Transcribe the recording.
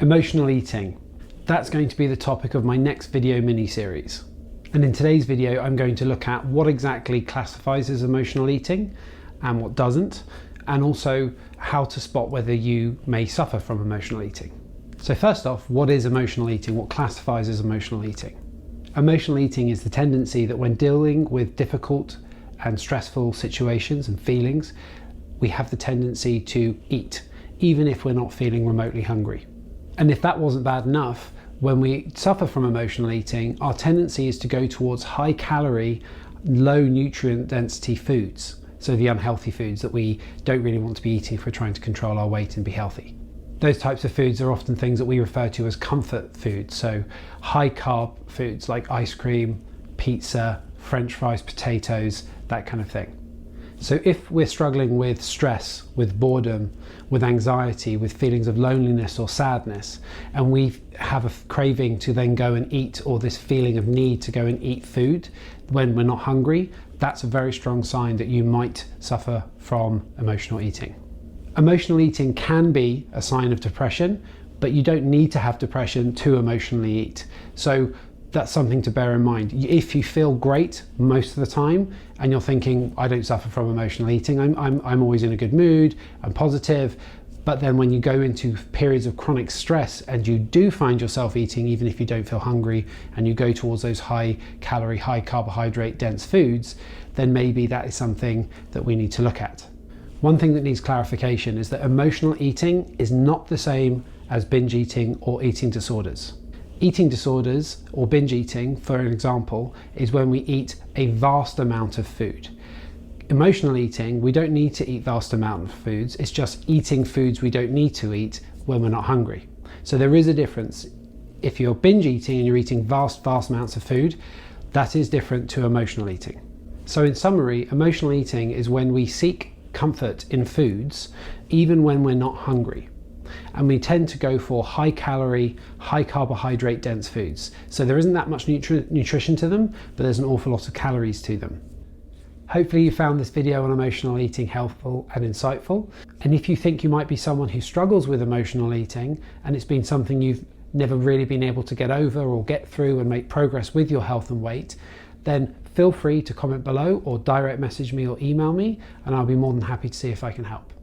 Emotional eating. That's going to be the topic of my next video mini-series. And in today's video, I'm going to look at what exactly classifies as emotional eating and what doesn't, and also how to spot whether you may suffer from emotional eating. So first off, what is emotional eating? What classifies as emotional eating? Emotional eating is the tendency that when dealing with difficult and stressful situations and feelings, we have the tendency to eat, even if we're not feeling remotely hungry. And if that wasn't bad enough, when we suffer from emotional eating, our tendency is to go towards high calorie, low nutrient density foods. So the unhealthy foods that we don't really want to be eating if we're trying to control our weight and be healthy. Those types of foods are often things that we refer to as comfort foods. So high carb foods like ice cream, pizza, French fries, potatoes, that kind of thing. So if we're struggling with stress, with boredom, with anxiety, with feelings of loneliness or sadness, and we have a craving to then go and eat, or this feeling of need to go and eat food when we're not hungry, that's a very strong sign that you might suffer from emotional eating. Emotional eating can be a sign of depression, but you don't need to have depression to emotionally eat. So that's something to bear in mind. If you feel great most of the time and you're thinking, I don't suffer from emotional eating, I'm always in a good mood, I'm positive, but then when you go into periods of chronic stress and you do find yourself eating even if you don't feel hungry, and you go towards those high calorie, high carbohydrate dense foods, then maybe that is something that we need to look at. One thing that needs clarification is that emotional eating is not the same as binge eating or eating disorders. Eating disorders or binge eating, for example, is when we eat a vast amount of food. Emotional eating, we don't need to eat vast amounts of foods, it's just eating foods we don't need to eat when we're not hungry. So there is a difference. If you're binge eating and you're eating vast amounts of food, that is different to emotional eating. So in summary, emotional eating is when we seek comfort in foods even when we're not hungry. And we tend to go for high calorie, high carbohydrate dense foods. So there isn't that much nutrition to them, but there's an awful lot of calories to them. Hopefully you found this video on emotional eating helpful and insightful. And if you think you might be someone who struggles with emotional eating and it's been something you've never really been able to get over or get through and make progress with your health and weight, then feel free to comment below or direct message me or email me, and I'll be more than happy to see if I can help.